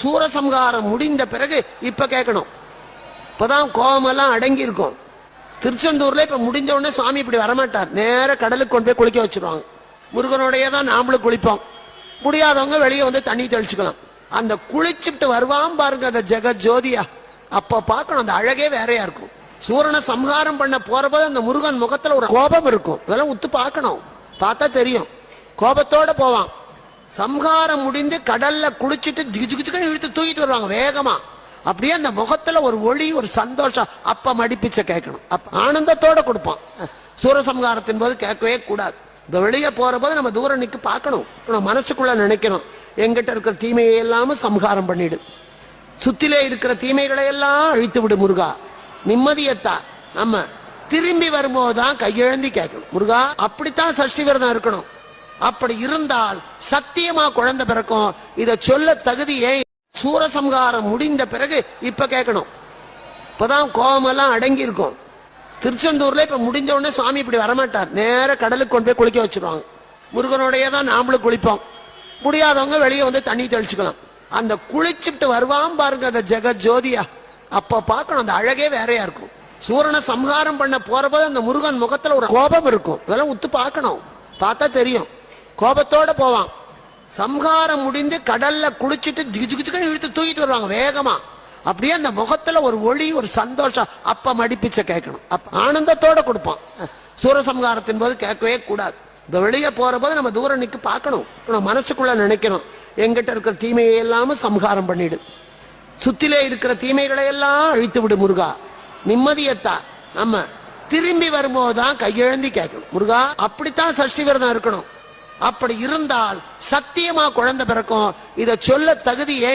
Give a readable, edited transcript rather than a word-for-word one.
சூரசம்ஹாரம் முடிந்த பிறகு இப்ப கேட்கணும். இப்பதான் கோபமெல்லாம் அடங்கி இருக்கும். திருச்செந்தூர்ல இப்ப முடிஞ்ச உடனே சாமி இப்படி வரமாட்டார், நேர கடலுக்கு கொண்டு போய் குளிக்க வச்சிருவாங்க. முருகனுடைய தான் நாமளும் குளிப்போம். முடியாதவங்க வெளியே வந்து தண்ணி தெளிச்சுக்கலாம். அந்த குளிச்சுட்டு வருவான் பாருங்க அந்த ஜெகத் ஜோதியா, அப்ப பார்க்கணும், அந்த அழகே வேறையா இருக்கும். சூரனை சம்ஹாரம் பண்ண போறபோது அந்த முருகன் முகத்துல ஒரு கோபம் இருக்கும். இதெல்லாம் உத்து பார்க்கணும், பார்த்தா தெரியும். கோபத்தோட போவான். சம்ஹாரம் முடிந்து கடல்ல குளிச்சுட்டு ஜிகுஜிகுன்னு இழுத்து தூக்கிட்டு வருவாங்க வேகமா. அப்படியே அந்த முகத்துல ஒரு ஒளி, ஒரு சந்தோஷம். அப்ப மடிப்பிச்ச கேட்கணும், ஆனந்தத்தோட கொடுப்பான். சூரசம்ஹாரத்தின் போது கேட்கவே கூடாது. இப்ப வெளியே போற போது நம்ம தூரம் நிக்க பார்க்கணும், மனசுக்குள்ள நினைக்கணும், எங்கிட்ட இருக்கிற தீமையை எல்லாமும் சம்ஹாரம் பண்ணிடு, சுத்திலே இருக்கிற தீமைகளை எல்லாம் அழித்து விடு முருகா, நிம்மதியத்தா. நம்ம திரும்பி வரும்போதுதான் கையெழுந்தி கேட்கணும், முருகா. அப்படித்தான் சஷ்டி விரதம் இருக்கணும். அப்படி இருந்தால் சத்தியமா குழந்தை பிறக்கும். இத சொல்ல தகுதியே சூரசம்ஹாரம் முடிந்த பிறகு இப்ப கேட்கணும். இப்பதான் கோபமெல்லாம் அடங்கி இருக்கும். திருச்செந்தூர்ல இப்ப முடிஞ்ச உடனே சாமி இப்படி வரமாட்டார், நேர கடலுக்கு கொண்டு போய் குளிக்க வச்சிருவாங்க. முருகனுடைய தான் நாமளும் குளிப்போம். முடியாதவங்க வெளியே வந்து தண்ணி தெளிச்சுக்கலாம். அந்த குளிச்சுட்டு வருவான் பாருங்க அந்த ஜெகத் ஜோதியா, அப்ப பார்க்கணும், அந்த அழகே வேறையா இருக்கும். சூரனை சம்ஹாரம் பண்ண போறபோது அந்த முருகன் முகத்துல ஒரு கோபம் இருக்கும். இதெல்லாம் உத்து பார்க்கணும், பார்த்தா தெரியும். கோபத்தோட போவான். சம்ஹாரம் முடிந்து கடல்ல குளிச்சுட்டு ஜிகுஜிகுன்னு இழுத்து தூக்கிட்டு வருவாங்க வேகமா. அப்படியே அந்த முகத்துல ஒரு ஒளி, ஒரு சந்தோஷம். அப்ப மடிப்பிச்ச கேட்கணும், ஆனந்தத்தோட கொடுப்பான். சூரசம்ஹாரத்தின் போது கேட்கவே கூடாது. இப்ப வெளியே போற போது நம்ம தூரம் நிக்க பார்க்கணும், மனசுக்குள்ள நினைக்கணும், எங்கிட்ட இருக்கிற தீமையை எல்லாமும் சம்ஹாரம் பண்ணிடு, சுத்திலே இருக்கிற தீமைகளை எல்லாம் அழித்து விடு முருகா, நிம்மதியத்தா. நம்ம திரும்பி வரும்போதுதான் கையெழுந்தி கேட்கணும், முருகா. அப்படித்தான் சஷ்டி விரதம் இருக்கணும். அப்படி இருந்தால் சத்தியமா குழந்தை பிறக்கும். இத சொல்ல தகுதியே